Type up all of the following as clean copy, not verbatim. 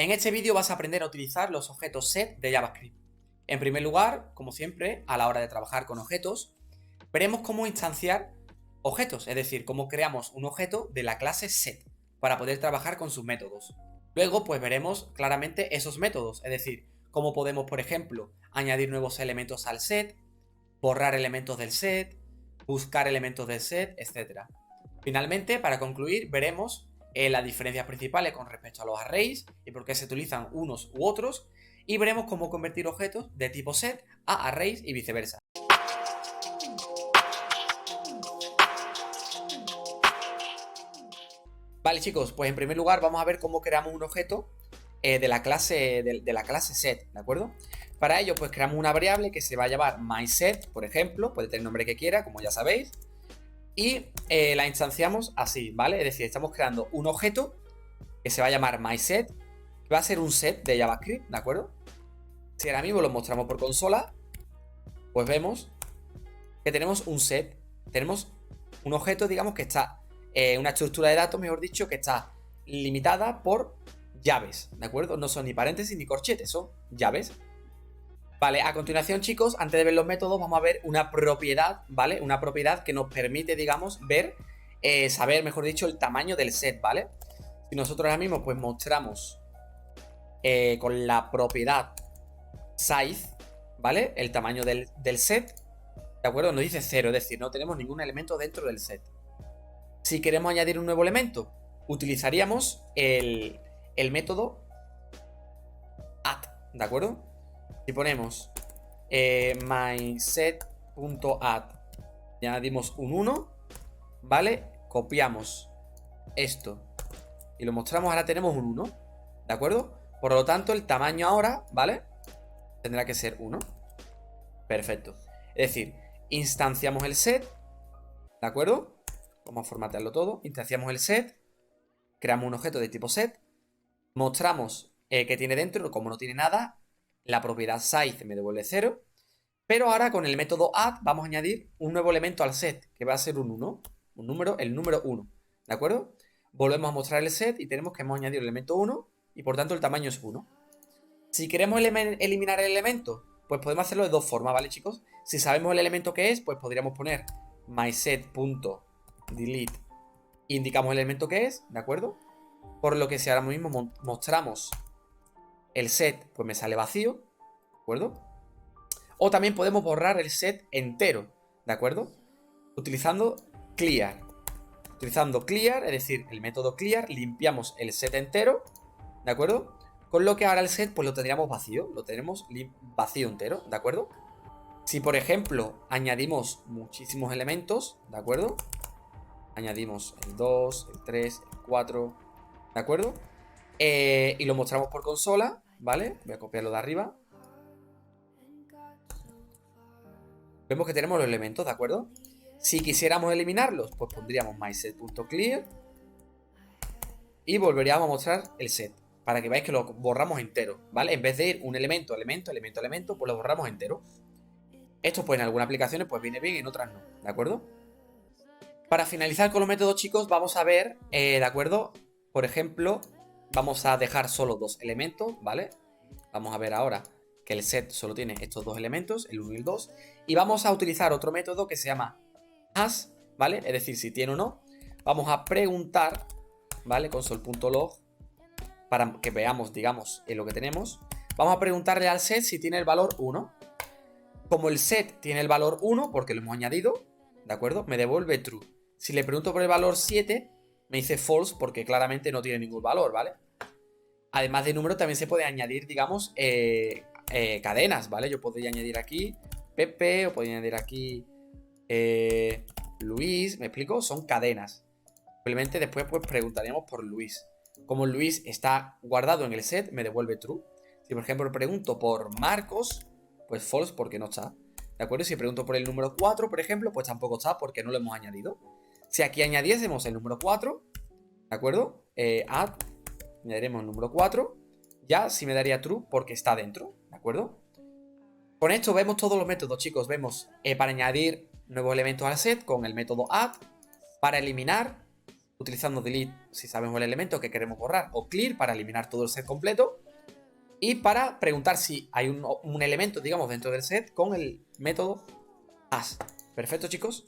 En este vídeo vas a aprender a utilizar los objetos set de JavaScript. En primer lugar, como siempre, a la hora de trabajar con objetos, veremos cómo instanciar objetos, es decir, cómo creamos un objeto de la clase set para poder trabajar con sus métodos. Luego, pues veremos claramente esos métodos, es decir, cómo podemos, por ejemplo, añadir nuevos elementos al set, borrar elementos del set, buscar elementos del set, etc. Finalmente, para concluir, veremos las diferencias principales con respecto a los arrays y por qué se utilizan unos u otros, y veremos cómo convertir objetos de tipo set a arrays y viceversa. Vale, chicos, pues en primer lugar vamos a ver cómo creamos un objeto de la clase set, ¿de acuerdo? Para ello, pues creamos una variable que se va a llamar mySet, por ejemplo, puede tener el nombre que quiera, como ya sabéis, y la instanciamos así, ¿vale? Es decir, estamos creando un objeto que se va a llamar mySet, que va a ser un set de JavaScript, ¿de acuerdo? Si ahora mismo lo mostramos por consola, pues vemos que tenemos un set, tenemos un objeto, digamos, que está, una estructura de datos, mejor dicho, que está limitada por llaves, ¿de acuerdo? No son ni paréntesis ni corchetes, son llaves. Vale, a continuación, chicos, antes de ver los métodos, vamos a ver una propiedad, ¿vale? Una propiedad que nos permite, digamos, ver, saber, mejor dicho, el tamaño del set, ¿vale? Si nosotros ahora mismo, pues, mostramos con la propiedad size, ¿vale? El tamaño del set, ¿de acuerdo? Nos dice 0, es decir, no tenemos ningún elemento dentro del set. Si queremos añadir un nuevo elemento, utilizaríamos el método add, ¿de acuerdo? Si ponemos myset.add y añadimos un 1, ¿vale? Copiamos esto y lo mostramos, ahora tenemos un 1, ¿de acuerdo? Por lo tanto, el tamaño ahora, ¿vale? Tendrá que ser 1. Perfecto. Es decir, instanciamos el set, ¿de acuerdo? Vamos a formatearlo todo. Instanciamos el set, creamos un objeto de tipo set, mostramos que tiene dentro, como no tiene nada, la propiedad size me devuelve 0, pero ahora con el método add vamos a añadir un nuevo elemento al set, que va a ser un 1, un número, el número 1, ¿de acuerdo? Volvemos a mostrar el set y tenemos que hemos añadido el elemento 1 y por tanto el tamaño es 1. Si queremos eliminar el elemento, pues podemos hacerlo de dos formas, ¿vale, chicos? Si sabemos el elemento que es, pues podríamos poner myset.delete, indicamos el elemento que es, ¿de acuerdo? Por lo que si ahora mismo mostramos el set, pues me sale vacío, ¿de acuerdo? O también podemos borrar el set entero, ¿de acuerdo? Utilizando clear. Utilizando clear, es decir, el método clear, limpiamos el set entero, ¿de acuerdo? Con lo que ahora el set pues lo tendríamos vacío, lo tenemos vacío entero, ¿de acuerdo? Si por ejemplo añadimos muchísimos elementos, ¿de acuerdo? Añadimos el 2, el 3, el 4, ¿de acuerdo? Y lo mostramos por consola, ¿vale? Voy a copiarlo de arriba. Vemos que tenemos los elementos, ¿de acuerdo? Si quisiéramos eliminarlos, pues pondríamos myset.clear y volveríamos a mostrar el set, para que veáis que lo borramos entero, ¿vale? En vez de ir un elemento, elemento, elemento, elemento, pues lo borramos entero. Esto pues en algunas aplicaciones pues viene bien, en otras no, ¿de acuerdo? Para finalizar con los métodos, chicos, vamos a ver, ¿de acuerdo? Por ejemplo, vamos a dejar solo dos elementos, ¿vale? Vamos a ver ahora que el set solo tiene estos dos elementos, el 1 y el 2, y vamos a utilizar otro método que se llama hash, ¿vale? Es decir, si tiene o no. Vamos a preguntar, ¿vale? Console.log, para que veamos, digamos, lo que tenemos. Vamos a preguntarle al set si tiene el valor 1. Como el set tiene el valor 1, porque lo hemos añadido, ¿de acuerdo? Me devuelve true. Si le pregunto por el valor 7, me dice false, porque claramente no tiene ningún valor, ¿vale? Además de número, también se puede añadir, digamos, cadenas, ¿vale? Yo podría añadir aquí Pepe, o podría añadir aquí Luis, ¿me explico? Son cadenas. Simplemente después pues preguntaríamos por Luis. Como Luis está guardado en el set, me devuelve true. Si por ejemplo pregunto por Marcos, pues false porque no está, ¿de acuerdo? Si pregunto por el número 4, por ejemplo, pues tampoco está porque no lo hemos añadido. Si aquí añadiésemos el número 4, ¿de acuerdo? Add, añadiremos el número 4, ya sí me daría true porque está dentro, ¿de acuerdo? Con esto vemos todos los métodos, chicos. Vemos para añadir nuevos elementos al set con el método add, para eliminar utilizando delete si sabemos el elemento que queremos borrar, o clear para eliminar todo el set completo, y para preguntar si hay un elemento, digamos, dentro del set con el método as. Perfecto, chicos.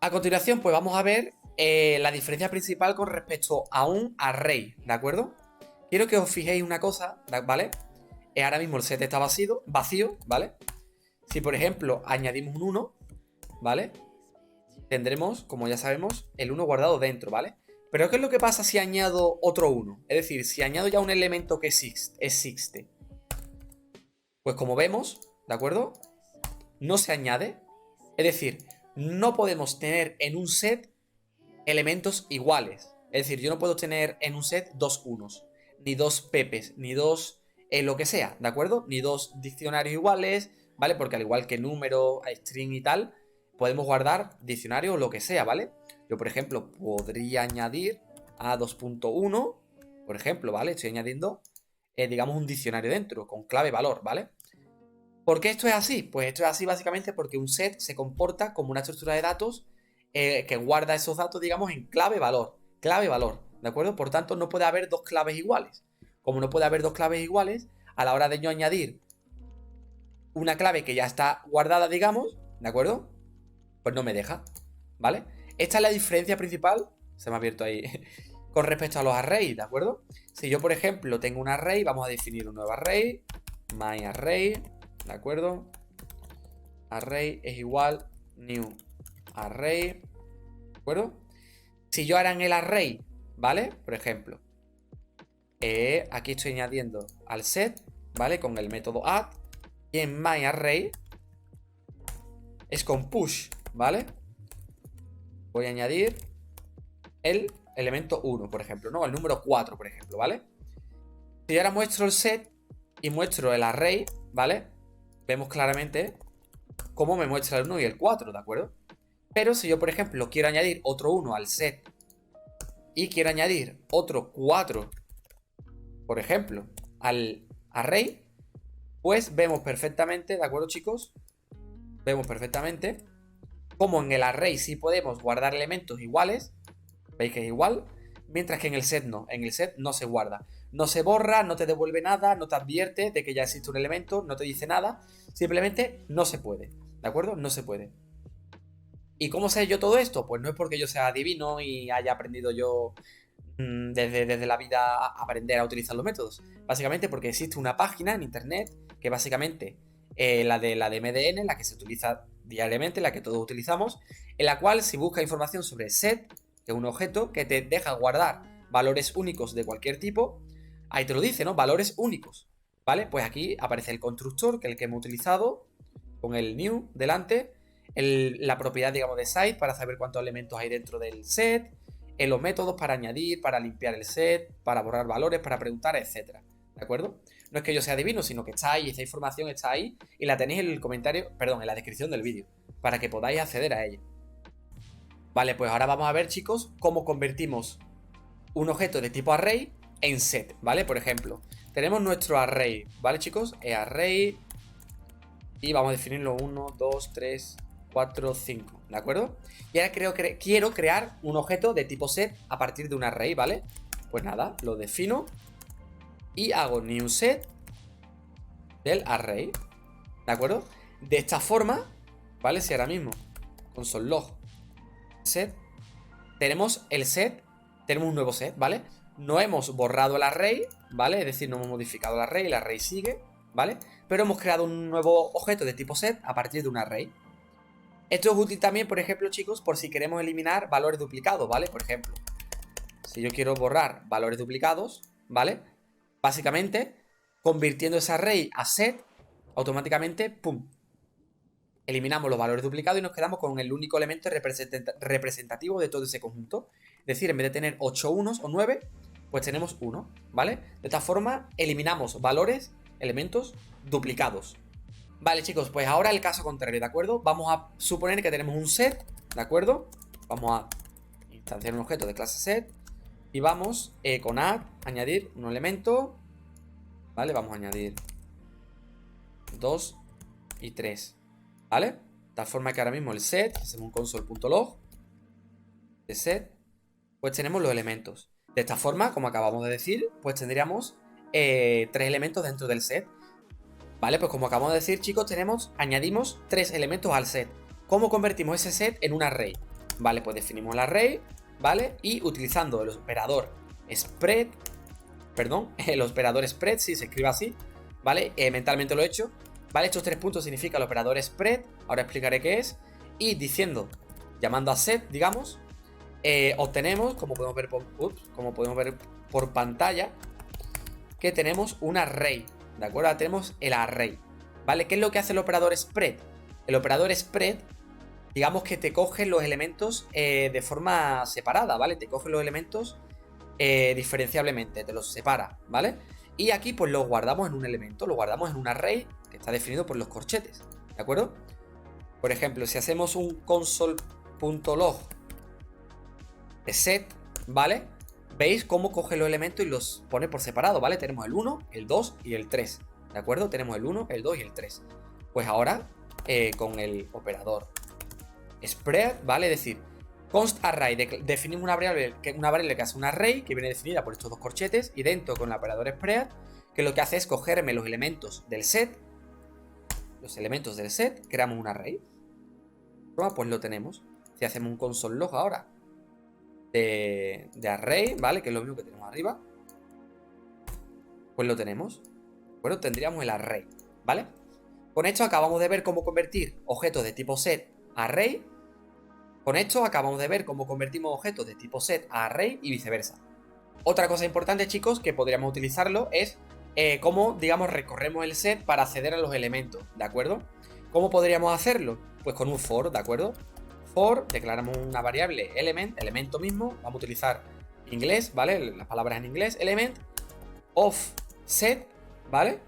A continuación, pues vamos a ver la diferencia principal con respecto a un array, ¿de acuerdo? Quiero que os fijéis una cosa, ¿vale? Ahora mismo el set está vacío, ¿vale? Si, por ejemplo, añadimos un 1, ¿vale? Tendremos, como ya sabemos, el 1 guardado dentro, ¿vale? Pero ¿qué es lo que pasa si añado otro 1? Es decir, si añado ya un elemento que existe. Pues como vemos, ¿de acuerdo? No se añade. Es decir, no podemos tener en un set elementos iguales. Es decir, yo no puedo tener en un set dos unos, ni dos pepes, ni dos lo que sea, ¿de acuerdo? Ni dos diccionarios iguales, ¿vale? Porque al igual que número, string y tal, podemos guardar diccionario o lo que sea, ¿vale? Yo, por ejemplo, podría añadir a 2.1, por ejemplo, ¿vale? Estoy añadiendo, digamos, un diccionario dentro, con clave valor, ¿vale? ¿Por qué esto es así? Pues esto es así básicamente porque un set se comporta como una estructura de datos que guarda esos datos, digamos, en clave valor, ¿de acuerdo? Por tanto, no puede haber dos claves iguales. Como no puede haber dos claves iguales, a la hora de yo añadir una clave que ya está guardada, digamos, ¿de acuerdo? Pues no me deja, ¿vale? Esta es la diferencia principal, se me ha abierto ahí, con respecto a los arrays, ¿de acuerdo? Si yo, por ejemplo, tengo un array, vamos a definir un nuevo array, myArray, ¿de acuerdo? Array es igual new array, ¿de acuerdo? Si yo ahora en el array, ¿vale? Por ejemplo, aquí estoy añadiendo al set, ¿vale? Con el método add, y en myArray es con push, ¿vale? Voy a añadir el elemento 1, por ejemplo, ¿no? El número 4, por ejemplo, ¿vale? Si yo ahora muestro el set y muestro el array, ¿vale? Vemos claramente cómo me muestra el 1 y el 4, ¿de acuerdo? Pero si yo, por ejemplo, quiero añadir otro 1 al set y quiero añadir otro 4, por ejemplo, al array, pues vemos perfectamente, ¿de acuerdo, chicos? Vemos perfectamente cómo en el array sí podemos guardar elementos iguales, veis que es igual, mientras que en el set no se guarda. No se borra, no te devuelve nada, no te advierte de que ya existe un elemento, no te dice nada, simplemente no se puede, ¿de acuerdo? No se puede. ¿Y cómo sé yo todo esto? Pues no es porque yo sea adivino y haya aprendido yo desde la vida a aprender a utilizar los métodos. Básicamente porque existe una página en internet que básicamente la de MDN, la que se utiliza diariamente, la que todos utilizamos, en la cual si buscas información sobre set, que es un objeto que te deja guardar valores únicos de cualquier tipo, ahí te lo dice, ¿no? Valores únicos, ¿vale? Pues aquí aparece el constructor, que es el que hemos utilizado, con el new delante, la propiedad, digamos, de site para saber cuántos elementos hay dentro del set, en los métodos para añadir, para limpiar el set, para borrar valores, para preguntar, etcétera. ¿De acuerdo? No es que yo sea adivino, sino que está ahí, esta información está ahí y la tenéis en el comentario, perdón, en la descripción del vídeo, para que podáis acceder a ella. Vale, pues ahora vamos a ver, chicos, cómo convertimos un objeto de tipo array en set, ¿vale? Por ejemplo, tenemos nuestro array, ¿vale, chicos? Array y vamos a definirlo 1, 2, 3, 4, 5, ¿de acuerdo? Y ahora quiero crear un objeto de tipo set a partir de un array, ¿vale? Pues nada, lo defino y hago new set del array, ¿de acuerdo? De esta forma, ¿vale? Si ahora mismo console log set, tenemos el set, tenemos un nuevo set, ¿vale? No hemos borrado el array, ¿vale? Es decir, no hemos modificado el array sigue, ¿vale? Pero hemos creado un nuevo objeto de tipo set a partir de un array. Esto es útil también, por ejemplo, chicos, por si queremos eliminar valores duplicados, ¿vale? Por ejemplo, si yo quiero borrar valores duplicados, ¿vale? Básicamente, convirtiendo ese array a set, automáticamente, ¡pum!, eliminamos los valores duplicados y nos quedamos con el único elemento representativo de todo ese conjunto. Es decir, en vez de tener 8 unos o 9, pues tenemos 1, ¿vale? De esta forma, eliminamos elementos duplicados. Vale, chicos, pues ahora el caso contrario, ¿de acuerdo? Vamos a suponer que tenemos un set, ¿de acuerdo? Vamos a instanciar un objeto de clase set y vamos con add, añadir un elemento, ¿vale? Vamos a añadir 2 y 3, ¿vale? De tal forma que ahora mismo el set, hacemos un console.log de set, pues tenemos los elementos. De esta forma, como acabamos de decir, pues tendríamos 3 elementos dentro del set. Vale, pues como acabamos de decir, chicos, añadimos 3 elementos al set. ¿Cómo convertimos ese set en un array? Vale, pues definimos el array, ¿vale? Y utilizando el operador spread, el operador spread, si se escribe así, ¿vale? Mentalmente lo he hecho, ¿vale? Estos 3 puntos significa el operador spread, ahora explicaré qué es. Y diciendo, llamando a set, digamos, obtenemos, como podemos ver por pantalla, que tenemos un array, ¿de acuerdo? Ahora tenemos el array, ¿vale? ¿Qué es lo que hace el operador spread? El operador spread, digamos que te coge los elementos de forma separada, ¿vale? Te coge los elementos diferenciablemente, te los separa, ¿vale? Y aquí pues los guardamos en un elemento, lo guardamos en un array que está definido por los corchetes, ¿de acuerdo? Por ejemplo, si hacemos un console.log de set, ¿vale? Veis cómo coge los elementos y los pone por separado, ¿vale? Tenemos el 1, el 2 y el 3, ¿de acuerdo? Tenemos el 1, el 2 y el 3. Pues ahora, con el operador spread, ¿vale? Es decir, const array, definimos una variable que hace un array, que viene definida por estos dos corchetes, y dentro con el operador spread, que lo que hace es cogerme los elementos del set, creamos un array. Pues lo tenemos. Si hacemos un console log ahora de array, ¿vale? Que es lo mismo que tenemos arriba, pues lo tenemos. Bueno, tendríamos el array, ¿vale? Con esto acabamos de ver cómo convertir objetos de tipo set a array. Con esto acabamos de ver cómo convertimos objetos de tipo set a array y viceversa. Otra cosa importante, chicos, que podríamos utilizarlo es cómo, digamos, recorremos el set para acceder a los elementos, ¿de acuerdo? ¿Cómo podríamos hacerlo? Pues con un for, ¿de acuerdo? For, declaramos una variable elemento mismo, vamos a utilizar inglés, ¿vale? Las palabras en inglés, element of set, ¿vale?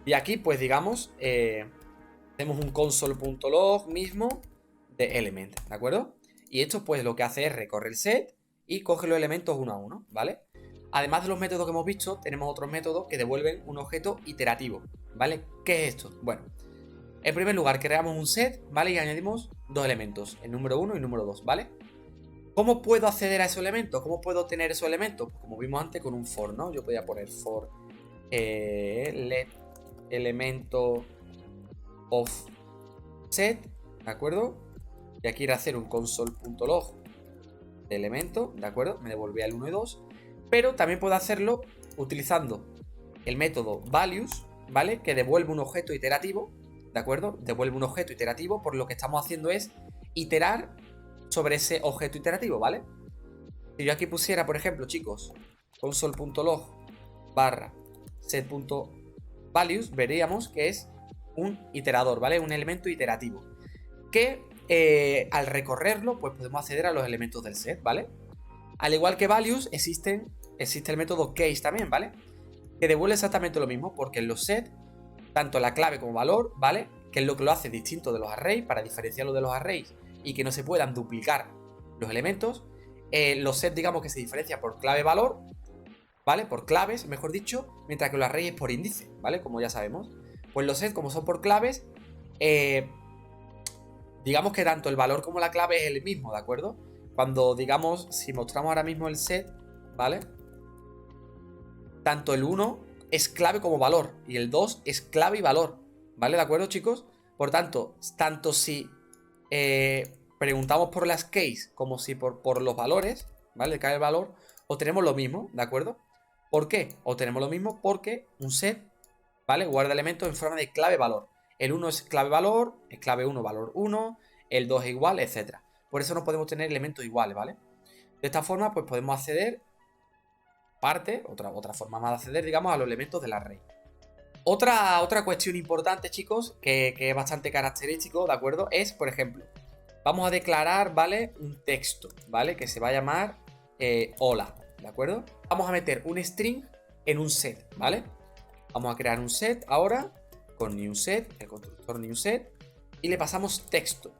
Y aquí, pues digamos, tenemos un console.log mismo de element, ¿de acuerdo? Y esto pues lo que hace es recorrer el set y coge los elementos uno a uno, ¿vale? Además de los métodos que hemos visto, tenemos otros métodos que devuelven un objeto iterativo, ¿vale? ¿Qué es esto? Bueno, en primer lugar creamos un set, ¿vale? Y añadimos dos elementos, el número 1 y el número 2, ¿vale? ¿Cómo puedo acceder a esos elementos? ¿Cómo puedo obtener esos elementos? Pues como vimos antes con un for, ¿no? Yo podía poner for let elemento of set, ¿de acuerdo? Y aquí ir a hacer un console.log de elemento, ¿de acuerdo? Me devolvía el 1 y 2. Pero también puedo hacerlo utilizando el método values, ¿vale? Que devuelve un objeto iterativo, ¿de acuerdo? Devuelve un objeto iterativo, por lo que estamos haciendo es iterar sobre ese objeto iterativo, ¿vale? Si yo aquí pusiera, por ejemplo, chicos, console.log barra set.values, veríamos que es un iterador, ¿vale? Un elemento iterativo que al recorrerlo, pues podemos acceder a los elementos del set, ¿vale? Al igual que values, existe el método case también, ¿vale? Que devuelve exactamente lo mismo, porque en los set, tanto la clave como valor, ¿vale? Que es lo que lo hace distinto de los arrays, para diferenciarlo de los arrays y que no se puedan duplicar los elementos. Los set, digamos que se diferencia por clave-valor, ¿vale? Por claves, mejor dicho, mientras que los arrays es por índice, ¿vale? Como ya sabemos. Pues los set, como son por claves, digamos que tanto el valor como la clave es el mismo, ¿de acuerdo? Cuando, digamos, si mostramos ahora mismo el set, ¿vale? Tanto el 1 es clave como valor y el 2 es clave y valor, ¿vale? ¿De acuerdo, chicos? Por tanto si preguntamos por las case como si por los valores, ¿vale? Clave y valor, obtenemos lo mismo, ¿de acuerdo? ¿Por qué? Obtenemos lo mismo porque un set, ¿vale? Guarda elementos en forma de clave-valor. El 1 es clave-valor, es clave 1, valor 1, el 2 es igual, etc. Por eso no podemos tener elementos iguales, ¿vale? De esta forma, pues podemos acceder, otra forma más de acceder, digamos, a los elementos del array. Otra cuestión importante, chicos, que es bastante característico, ¿de acuerdo? Es, por ejemplo, vamos a declarar, ¿vale? Un texto, ¿vale? Que se va a llamar hola, ¿de acuerdo? Vamos a meter un string en un set, ¿vale? Vamos a crear un set ahora con newSet, el constructor newSet, y le pasamos texto.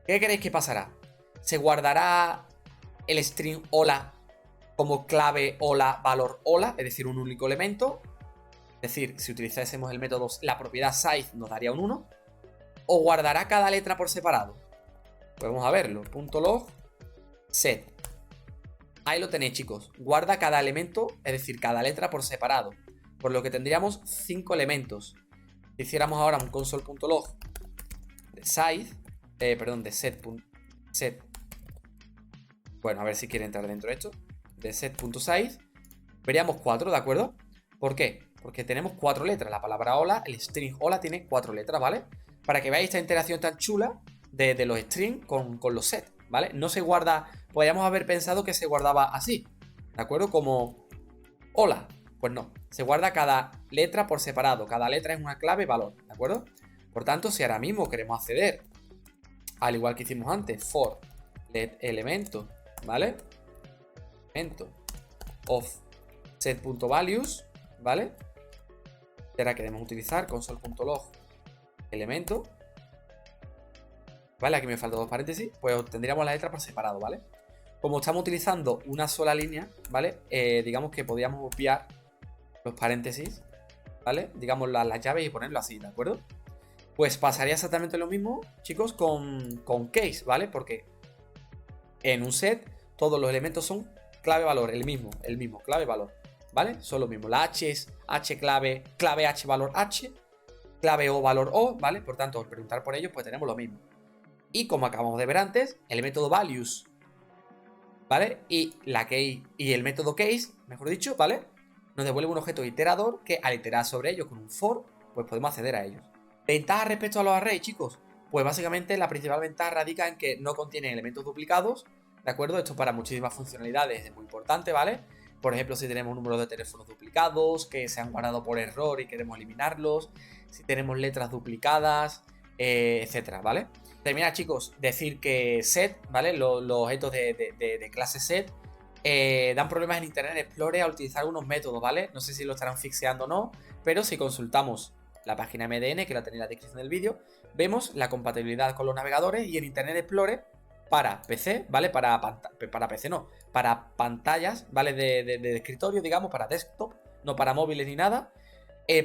¿Qué creéis que pasará? ¿Se guardará el string hola como clave hola, valor hola, es decir, un único elemento? Es decir, si utilizásemos el método, la propiedad size nos daría un 1. ¿O guardará cada letra por separado? Pues vamos a verlo. .log set. Ahí lo tenéis, chicos. Guarda cada elemento, es decir, cada letra por separado. Por lo que tendríamos 5 elementos. Si hiciéramos ahora un console.log de size, de set. Bueno, a ver si quiere entrar dentro de esto. De set.size. Veríamos 4, ¿de acuerdo? ¿Por qué? Porque tenemos 4 letras. La palabra hola, el string hola tiene 4 letras, ¿vale? Para que veáis esta interacción tan chula de los strings con los sets, ¿vale? No se guarda, podríamos haber pensado que se guardaba así, ¿de acuerdo? Como hola, pues no, se guarda cada letra por separado, cada letra es una clave valor, ¿de acuerdo? Por tanto, si ahora mismo queremos acceder, al igual que hicimos antes, for let elemento, ¿vale? Elemento of set.values, ¿vale? Y ahora queremos utilizar console.log elemento, ¿vale? Aquí me faltan 2 paréntesis, pues tendríamos la letra por separado, ¿vale? Como estamos utilizando una sola línea, ¿vale? Digamos que podríamos obviar los paréntesis, ¿vale? Digamos las llaves y ponerlo así, ¿de acuerdo? Pues pasaría exactamente lo mismo, chicos, con case, ¿vale? Porque en un set todos los elementos son clave valor, el mismo, clave valor, ¿vale? Son lo mismo. La H es H clave, clave H valor H, clave O valor O, ¿vale? Por tanto, al preguntar por ellos, pues tenemos lo mismo. Y como acabamos de ver antes, el método values, ¿vale? Y el método case, mejor dicho, ¿vale? Nos devuelve un objeto iterador que al iterar sobre ellos con un for, pues podemos acceder a ellos. ¿Ventajas respecto a los arrays, chicos? Pues básicamente la principal ventaja radica en que no contienen elementos duplicados, ¿de acuerdo? Esto para muchísimas funcionalidades es muy importante, ¿vale? Por ejemplo, si tenemos números de teléfonos duplicados, que se han guardado por error y queremos eliminarlos, si tenemos letras duplicadas, etcétera, ¿vale? Termina, chicos, decir que set, ¿vale? Los objetos de clase set dan problemas en Internet Explorer al utilizar algunos métodos, ¿vale? No sé si lo estarán fixeando o no, pero si consultamos la página MDN, que la tenéis en la descripción del vídeo, vemos la compatibilidad con los navegadores y en Internet Explorer para PC, ¿vale? Para PC no, para pantallas, ¿vale? De escritorio, digamos, para desktop, no para móviles ni nada.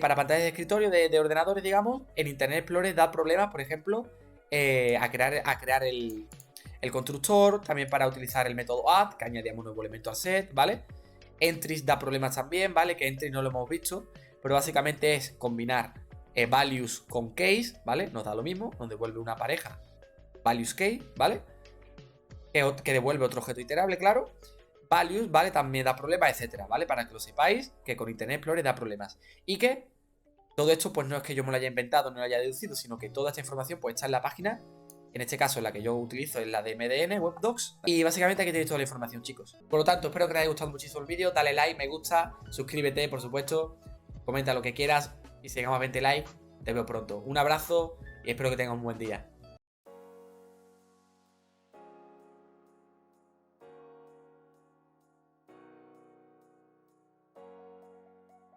Para pantallas de escritorio, de ordenadores, digamos, en Internet Explorer da problemas, por ejemplo, a crear el constructor, también para utilizar el método add, que añadíamos un nuevo elemento al set, ¿vale? Entries da problemas también, ¿vale? Que entries no lo hemos visto, pero básicamente es combinar values con case, ¿vale? Nos da lo mismo, nos devuelve una pareja values case, ¿vale? Que devuelve otro objeto iterable, claro. Values, ¿vale? También da problemas, etcétera, ¿vale? Para que lo sepáis, que con Internet Explorer da problemas. Y que todo esto, pues no es que yo me lo haya inventado, no lo haya deducido, sino que toda esta información pues está en la página. En este caso, la que yo utilizo es la de MDN, WebDocs. Y básicamente aquí tenéis toda la información, chicos. Por lo tanto, espero que os haya gustado muchísimo el vídeo. Dale like, me gusta, suscríbete, por supuesto. Comenta lo que quieras. Y si llegamos a 20 likes, te veo pronto. Un abrazo y espero que tengas un buen día.